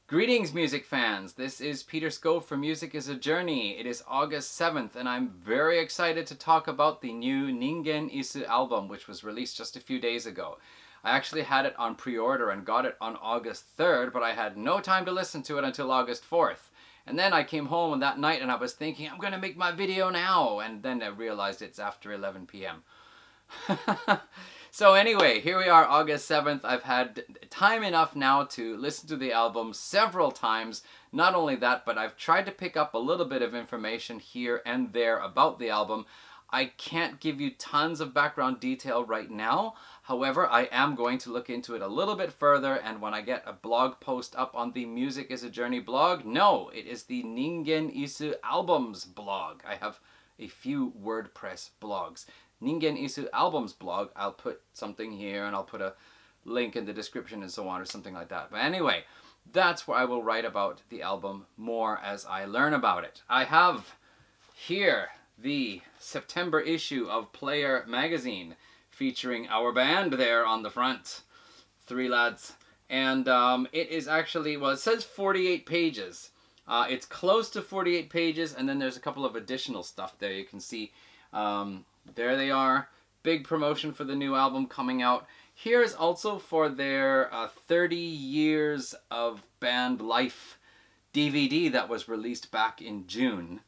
Greetings, music fans. This is Peter Skov for Music is a Journey. It is August 7th, and I'm very excited to talk about the new Ningen Isu album, which was released just a few days ago. I actually had it on pre-order and got it on August 3rd, but I had no time to listen to it until August 4th. And then I came home on that night and I was thinking, I'm going to make my video now. And then I realized it's after 11 p.m. So anyway, here we are, August 7th. I've had time enough now to listen to the album several times. Not only that, but I've tried to pick up a little bit of information here and there about the album. I can't give you tons of background detail right now. However, I am going to look into it a little bit further, and when I get a blog post up on the Music is a Journey blog, no, it is the Ningen Isu Albums blog. I have a few WordPress blogs. Ningen Isu Albums blog, I'll put something here and I'll put a link in the description and so on or something like that. But anyway, that's where I will write about the album more as I learn about it. I have here the September issue of Player magazine featuring our band there on the front. Three lads. And it is actually, well, it says 48 pages. It's close to 48 pages, and then there's a couple of additional stuff there you can see. There they are. Big promotion for the new album coming out. Here's also for their 30 years of band life DVD that was released back in June.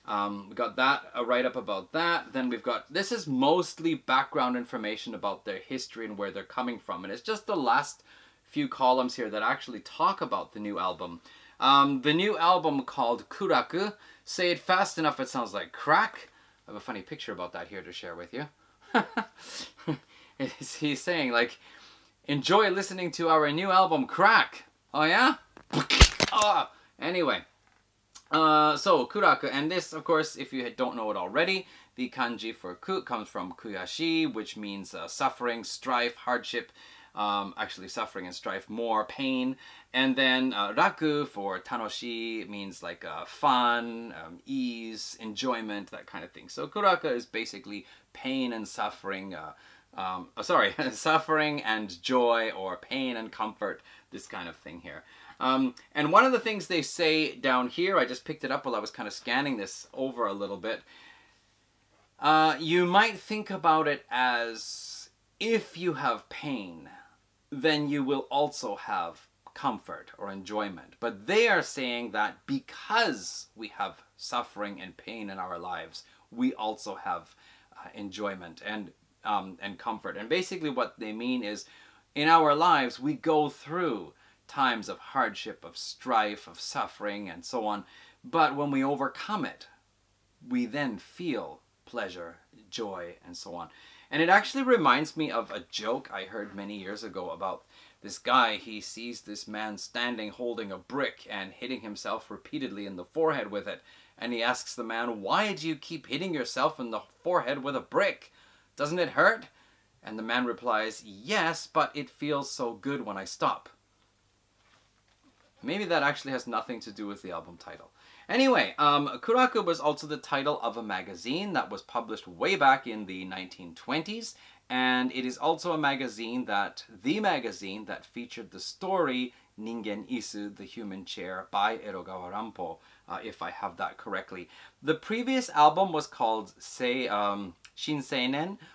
We got that, a write-up about that. Then we've got, this is mostly background information about their history and where they're coming from. And it's just the last few columns here that actually talk about the new album. The new album called Kuraku. Say it fast enough, it sounds like crack. I have a funny picture about that here to share with you. He's saying, like, enjoy listening to our new album, Crack. Oh, yeah? Oh, anyway. So, Kuraku. And this, of course, if you don't know it already, the kanji for ku comes from kuyashi, which means suffering, strife, hardship. Actually, suffering and strife, more pain. And then raku for tanoshi means like fun, ease, enjoyment, that kind of thing. So kuraku is basically pain and suffering, suffering and joy, or pain and comfort, this kind of thing here. And one of the things they say down here, I just picked it up while I was kind of scanning this over a little bit. You might think about it as, if you have pain, then you will also have comfort or enjoyment. But they are saying that because we have suffering and pain in our lives, we also have enjoyment and comfort. And basically what they mean is, in our lives, we go through times of hardship, of strife, of suffering, and so on. But when we overcome it, we then feel pleasure, joy, and so on. And it actually reminds me of a joke I heard many years ago about this guy. He sees this man standing holding a brick and hitting himself repeatedly in the forehead with it. And he asks the man, why do you keep hitting yourself in the forehead with a brick? Doesn't it hurt? And the man replies, yes, but it feels so good when I stop. Maybe that actually has nothing to do with the album title. Anyway, Kuraku was also the title of a magazine that was published way back in the 1920s, and it is also a magazine that featured the story Ningen Isu, the Human Chair, by Edogawa Rampo, if I have that correctly. The previous album was called Shinseinen,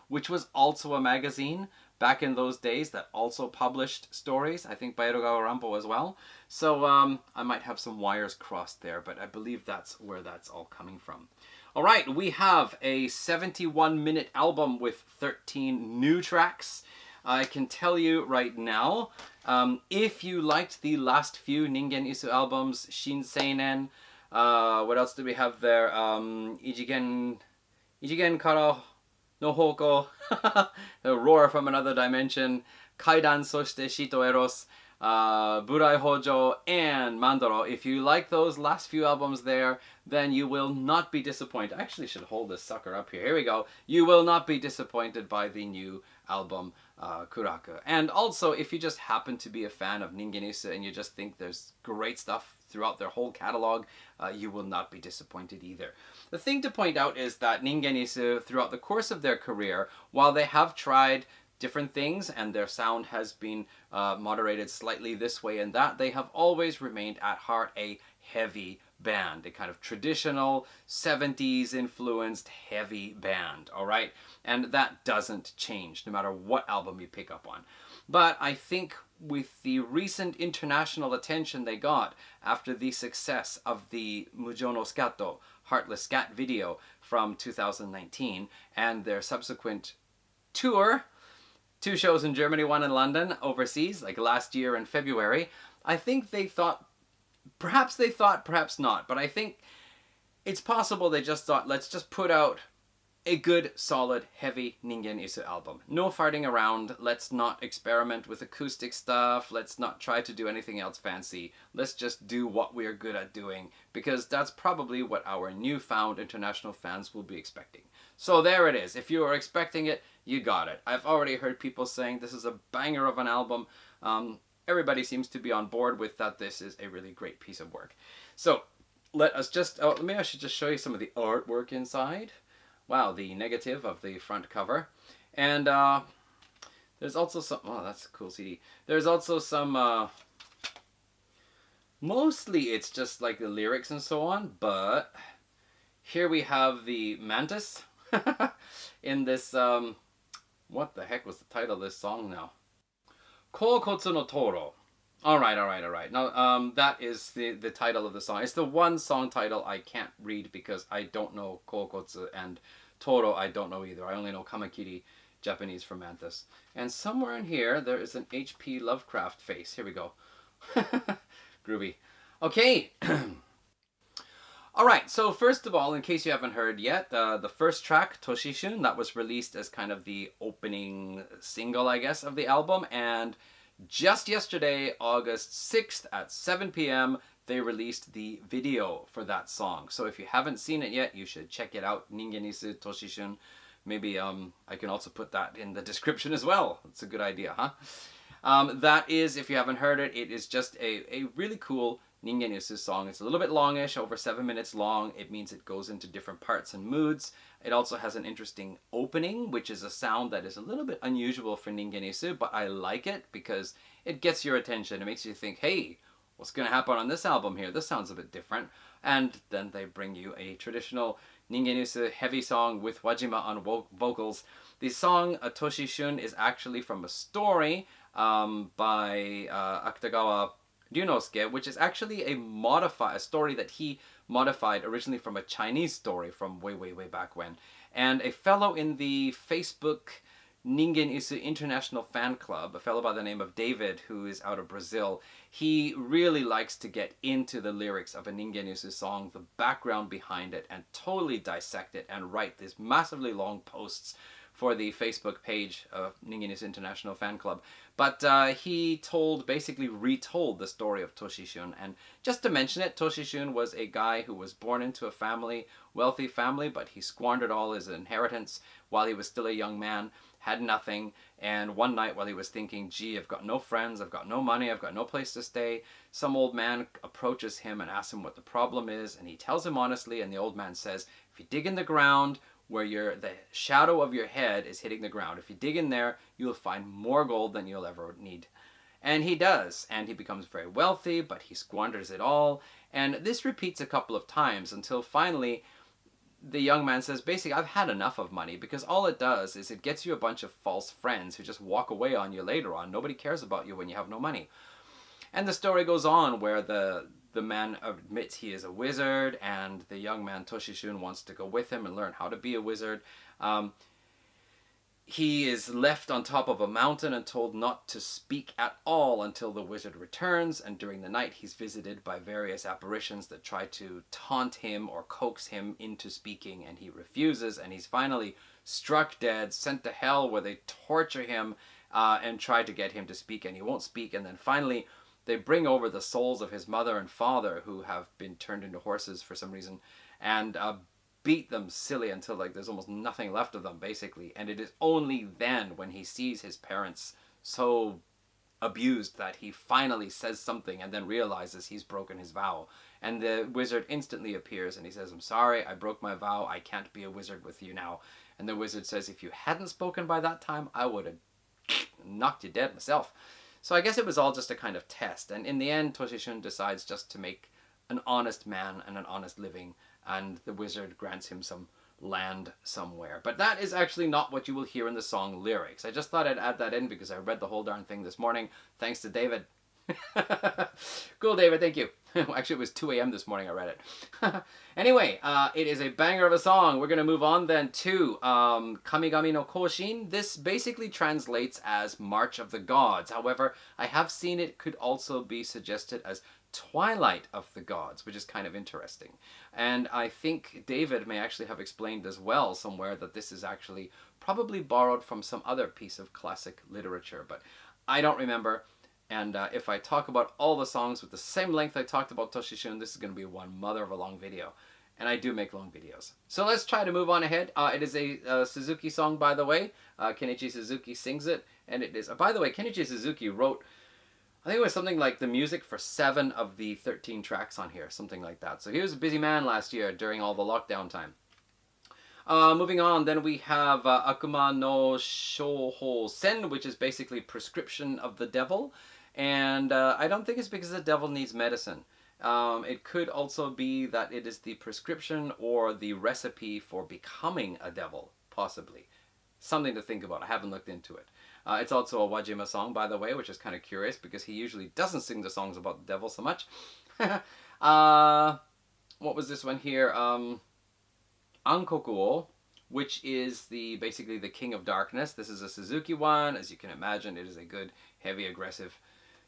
which was also a magazine back in those days that also published stories, I think by Edogawa Rampo as well. So I might have some wires crossed there, but I believe that's where that's all coming from. All right, we have a 71-minute album with 13 new tracks. I can tell you right now, if you liked the last few Ningen Isu albums, Shinseinen, what else do we have there? Ijigen Kara no Hoko, The Roar from Another Dimension, Kaidan Soshite Shito Eros, Burai Hojo, and Mandoro. If you like those last few albums there, then you will not be disappointed. I actually should hold this sucker up here. Here we go. You will not be disappointed by the new album, Kuraku. And also, if you just happen to be a fan of Ningen Isu and you just think there's great stuff throughout their whole catalog, you will not be disappointed either. The thing to point out is that Ningen Isu, throughout the course of their career, while they have tried different things, and their sound has been moderated slightly this way and that. They have always remained at heart a heavy band, a kind of traditional 70s influenced heavy band, all right? And that doesn't change no matter what album you pick up on. But I think with the recent international attention they got after the success of the Mujo no Scato, Heartless Scat video from 2019, and their subsequent tour, 2 shows in Germany, 1 in London, overseas, like last year in February, I think they thought, perhaps not, but I think it's possible they just thought, let's just put out a good, solid, heavy Ningen Isu album. No farting around, let's not experiment with acoustic stuff, let's not try to do anything else fancy, let's just do what we're good at doing, because that's probably what our newfound international fans will be expecting. So there it is. If you are expecting it, you got it. I've already heard people saying this is a banger of an album. Everybody seems to be on board with that. This is a really great piece of work. So let us just, maybe I should just show you some of the artwork inside. Wow, the negative of the front cover. And there's also some, oh, that's a cool CD. There's also some, mostly it's just like the lyrics and so on, but here we have the mantis in this, what the heck was the title of this song now? Kokotsu no Toro. Alright. Now, that is the title of the song. It's the one song title I can't read because I don't know Kokotsu, and Toro I don't know either. I only know Kamakiri, Japanese for mantis. And somewhere in here, there is an H.P. Lovecraft face. Here we go. Groovy. Okay. Alright, so first of all, in case you haven't heard yet, the first track, Toshishun, that was released as kind of the opening single, I guess, of the album, and just yesterday, August 6th at 7 p.m., they released the video for that song. So if you haven't seen it yet, you should check it out, Ningen Isu Toshishun. Maybe I can also put that in the description as well. It's a good idea, huh? That is, if you haven't heard it, it is just a really cool Ningen Isu song. It's a little bit longish, over 7 minutes long. It means it goes into different parts and moods. It also has an interesting opening, which is a sound that is a little bit unusual for Ningen Isu, but I like it because it gets your attention. It makes you think, hey, what's going to happen on this album here? This sounds a bit different. And then they bring you a traditional Ningen Isu heavy song with Wajima on vocals. The song Toshishun is actually from a story by Akutagawa Ryunosuke, which is actually a story that he modified originally from a Chinese story from way back when. And a fellow in the Facebook Ningen Isu International Fan Club, a fellow by the name of David, who is out of Brazil, he really likes to get into the lyrics of a Ningen Isu song, the background behind it, and totally dissect it and write these massively long posts for the Facebook page of Ningen Isu International Fan Club. But he basically retold the story of Toshishun. And just to mention it, Toshishun was a guy who was born into a wealthy family, but he squandered all his inheritance while he was still a young man, had nothing, and one night while he was thinking, gee, I've got no friends, I've got no money, I've got no place to stay, some old man approaches him and asks him what the problem is, and he tells him honestly, and the old man says, if you dig in the ground, where the shadow of your head is hitting the ground, if you dig in there, you'll find more gold than you'll ever need. And he does, and he becomes very wealthy, but he squanders it all, and this repeats a couple of times until finally the young man says, basically, I've had enough of money, because all it does is it gets you a bunch of false friends who just walk away on you later on. Nobody cares about you when you have no money. And the story goes on where the man admits he is a wizard, and the young man Toshishun wants to go with him and learn how to be a wizard. He is left on top of a mountain and told not to speak at all until the wizard returns, and during the night he's visited by various apparitions that try to taunt him or coax him into speaking, and he refuses, and he's finally struck dead, sent to hell where they torture him and try to get him to speak, and he won't speak, and then finally they bring over the souls of his mother and father who have been turned into horses for some reason, and beat them silly until like there's almost nothing left of them, basically. And it is only then, when he sees his parents so abused, that he finally says something and then realizes he's broken his vow. And the wizard instantly appears and he says, I'm sorry, I broke my vow, I can't be a wizard with you now. And the wizard says, if you hadn't spoken by that time, I would have knocked you dead myself. So I guess it was all just a kind of test. And in the end, Toshishun decides just to make an honest man and an honest living. And the wizard grants him some land somewhere. But that is actually not what you will hear in the song lyrics. I just thought I'd add that in because I read the whole darn thing this morning. Thanks to David. Cool, David. Thank you. Actually, it was 2 a.m. this morning I read it. Anyway, it is a banger of a song. We're going to move on then to Kamigami no Koshin. This basically translates as March of the Gods. However, I have seen it could also be suggested as Twilight of the Gods, which is kind of interesting. And I think David may actually have explained as well somewhere that this is actually probably borrowed from some other piece of classic literature, but I don't remember. And if I talk about all the songs with the same length I talked about Toshishun, this is going to be one mother of a long video. And I do make long videos. So let's try to move on ahead. It is a Suzuki song, by the way. Kenichi Suzuki sings it. And it is... by the way, Kenichi Suzuki wrote... I think it was something like the music for 7 of the 13 tracks on here. Something like that. So he was a busy man last year during all the lockdown time. Moving on, then we have Akuma no Shouho Sen, which is basically prescription of the devil. And I don't think it's because the devil needs medicine. It could also be that it is the prescription or the recipe for becoming a devil, possibly. Something to think about. I haven't looked into it. It's also a Wajima song, by the way, which is kind of curious because he usually doesn't sing the songs about the devil so much. What was this one here? Ankokuo, which is basically the king of darkness. This is a Suzuki one. As you can imagine, it is a good, heavy, aggressive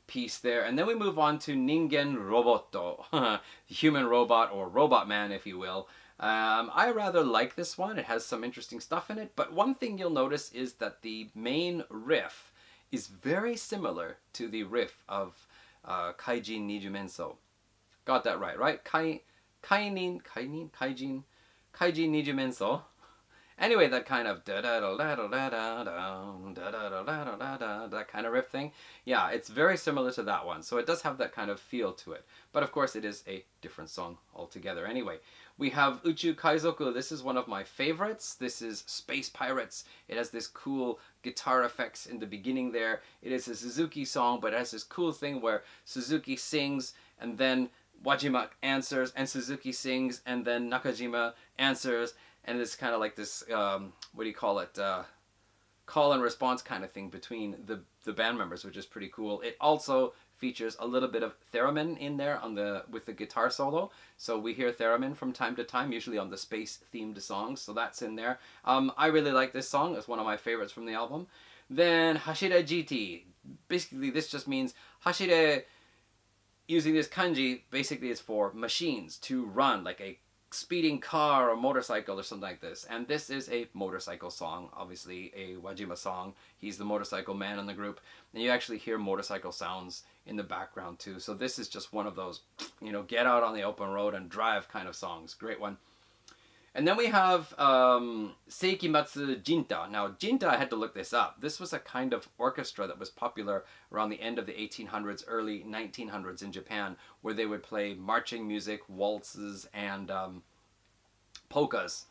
piece there. And then we move on to Ningen Roboto, human robot or robot man, if you will. I rather like this one. It has some interesting stuff in it. But one thing you'll notice is that the main riff is very similar to the riff of Kaijin Nijumenso. Got that right? Kaijin Nijumenso. Anyway, that kind of that kind of riff thing. Yeah, it's very similar to that one. So it does have that kind of feel to it. But of course, it is a different song altogether. Anyway, we have Uchu Kaizoku. This is one of my favorites. This is Space Pirates. It has this cool guitar effects in the beginning there. It is a Suzuki song, but it has this cool thing where Suzuki sings and then Wajima answers and Suzuki sings and then Nakajima answers. And it's kind of like this, what do you call it, call and response kind of thing between the band members, which is pretty cool. It also features a little bit of theremin in there with the guitar solo. So we hear theremin from time to time, usually on the space-themed songs. So that's in there. I really like this song. It's one of my favorites from the album. Then Hashire GT. Basically, this just means Hashire, using this kanji, basically is for machines to run, like a speeding car or motorcycle or something like this. And this is a motorcycle song, obviously a Wajima song. He's the motorcycle man in the group, and you actually hear motorcycle sounds in the background too. So this is just one of those, get out on the open road and drive kind of songs. Great one. And then we have Seikimatsu Jinta. Now, Jinta, I had to look this up. This was a kind of orchestra that was popular around the end of the 1800s, early 1900s in Japan, where they would play marching music, waltzes, and polkas.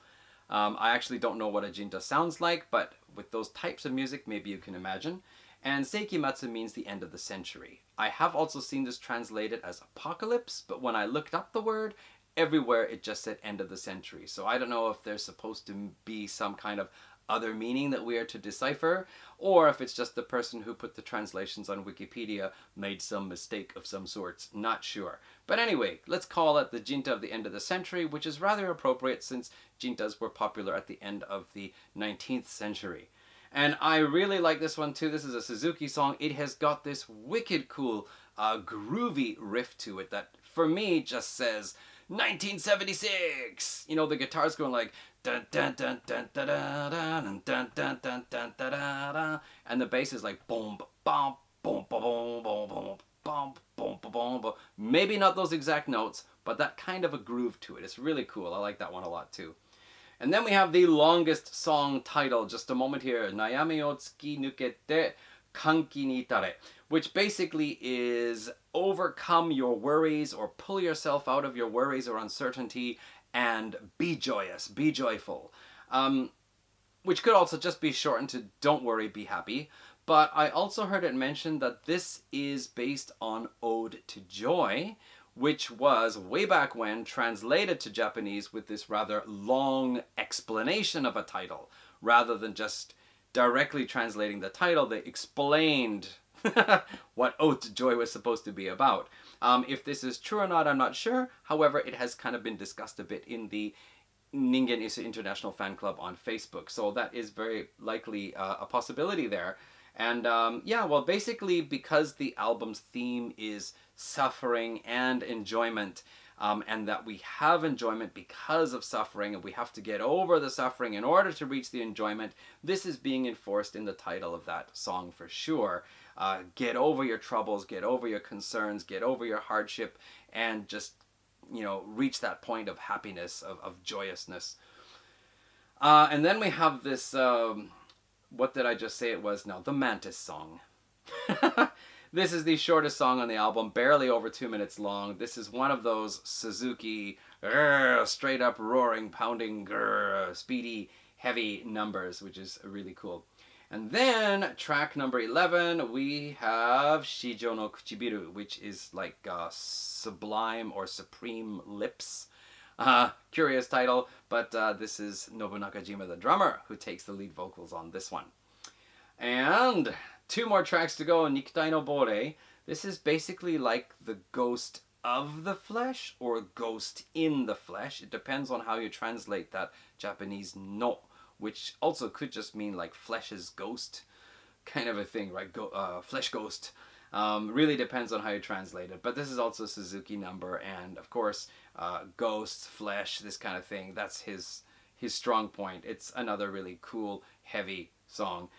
I actually don't know what a Jinta sounds like, but with those types of music, maybe you can imagine. And Seikimatsu means the end of the century. I have also seen this translated as apocalypse, but when I looked up the word, everywhere it just said end of the century. So I don't know if there's supposed to be some kind of other meaning that we are to decipher, or if it's just the person who put the translations on Wikipedia made some mistake of some sorts. Not sure. But anyway, let's call it the Jinta of the end of the century, which is rather appropriate since Jintas were popular at the end of the 19th century. And I really like this one too. This is a Suzuki song. It has got this wicked cool groovy riff to it that for me just says 1976. The guitar's going like dun dun dun dun dun dun dun dun dun dun dun dun, and the bass is like boom boom boom boom boom boom boom boom boom boom. Maybe not those exact notes, but that kind of a groove to it. It's really cool. I like that one a lot too. And then we have the longest song title, just a moment here, Nayami o tsuki nukete kanki ni itare, which basically is overcome your worries or pull yourself out of your worries or uncertainty and be joyous, be joyful. Which could also just be shortened to don't worry, be happy. But I also heard it mentioned that this is based on Ode to Joy, which was way back when translated to Japanese with this rather long explanation of a title. Rather than just directly translating the title, they explained what Ode to Joy was supposed to be about. If this is true or not, I'm not sure. However, it has kind of been discussed a bit in the Ningen Isu International Fan Club on Facebook. So that is very likely a possibility there. And yeah, well, basically, because the album's theme is suffering and enjoyment, and that we have enjoyment because of suffering, and we have to get over the suffering in order to reach the enjoyment, this is being enforced in the title of that song for sure. Get over your troubles, get over your concerns, get over your hardship, and just, you know, reach that point of happiness, of joyousness. And then we have this... what did I just say it was now? The Mantis song. This is the shortest song on the album, barely over 2 minutes long. This is one of those Suzuki, straight up roaring, pounding, speedy, heavy numbers, which is really cool. And then, track number 11, we have Shijo no Kuchibiru, which is like sublime or supreme lips. Curious title, but this is Nobu Nakajima, the drummer, who takes the lead vocals on this one. And 2 more tracks to go, Nikutai no Bore. This is basically like the ghost of the flesh or ghost in the flesh. It depends on how you translate that Japanese no, which also could just mean like flesh's ghost kind of a thing, right? Flesh ghost. Really depends on how you translate it. But this is also a Suzuki number, and of course, ghosts, flesh, this kind of thing, that's his strong point. It's another really cool, heavy song.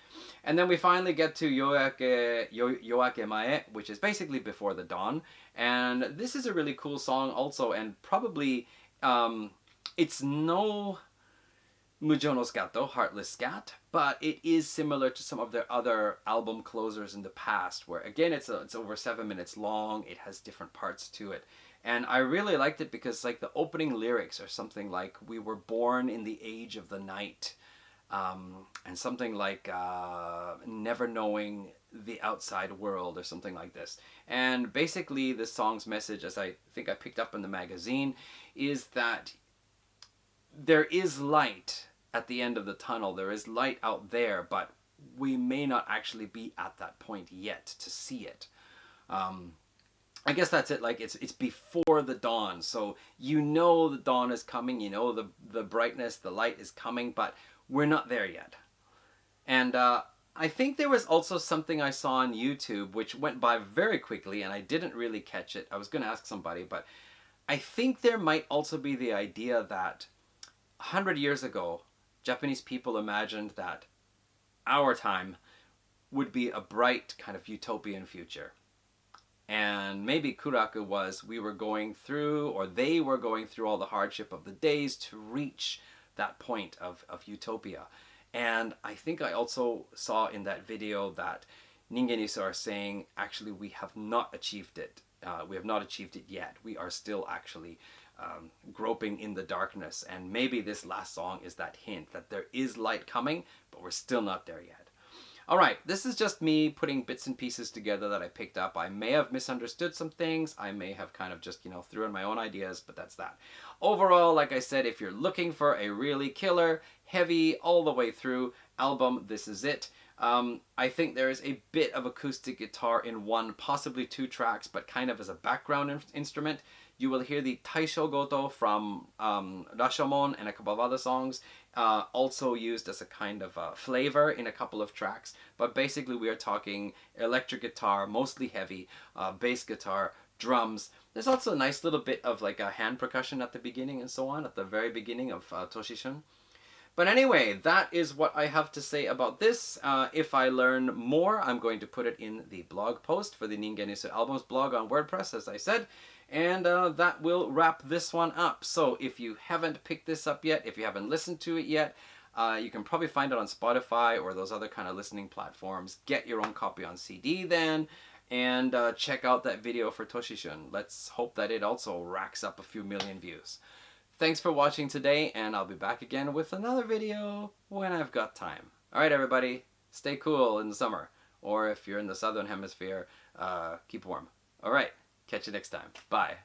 And then we finally get to Yoake Mae, which is basically Before the Dawn. And this is a really cool song also, and probably it's no Mujo no Scato, Heartless Scat, but it is similar to some of their other album closers in the past, where again it's over 7 minutes long, it has different parts to it. And I really liked it because like the opening lyrics are something like, we were born in the age of the night, and something like never knowing the outside world or something like this. And basically the song's message, as I think I picked up in the magazine, is that there is light at the end of the tunnel. There is light out there, but we may not actually be at that point yet to see it. I guess that's it. Like it's before the dawn, so you know the dawn is coming. You know the brightness, the light is coming, but we're not there yet. And I think there was also something I saw on YouTube which went by very quickly, and I didn't really catch it. I was going to ask somebody, but I think there might also be the idea that 100 years ago, Japanese people imagined that our time would be a bright kind of utopian future. And maybe Kuraku was, we were going through, or they were going through all the hardship of the days to reach that point of utopia. And I think I also saw in that video that Ningen Isu are saying, actually, we have not achieved it. We have not achieved it yet. We are still actually groping in the darkness. And maybe this last song is that hint that there is light coming, but we're still not there yet. All right, this is just me putting bits and pieces together that I picked up. I may have misunderstood some things. I may have kind of just, threw in my own ideas, but that's that. Overall, like I said, if you're looking for a really killer, heavy, all the way through album, this is it. I think there is a bit of acoustic guitar in one, possibly 2 tracks, but kind of as a background instrument. You will hear the Taisho Goto from Rashomon and a couple of other songs, also used as a kind of flavor in a couple of tracks. But basically we are talking electric guitar, mostly heavy, bass guitar, drums. There's also a nice little bit of like a hand percussion at the beginning and so on, at the very beginning of Toshishun. But anyway, that is what I have to say about this. If I learn more, I'm going to put it in the blog post for the Ningen Isu Albums blog on WordPress, as I said. And that will wrap this one up. So if you haven't picked this up yet, if you haven't listened to it yet, you can probably find it on Spotify or those other kind of listening platforms. Get your own copy on CD then, and check out that video for Toshishun. Let's hope that it also racks up a few million views. Thanks for watching today, and I'll be back again with another video when I've got time. Alright everybody, stay cool in the summer. or if you're in the southern hemisphere, keep warm. All right, catch you next time. Bye.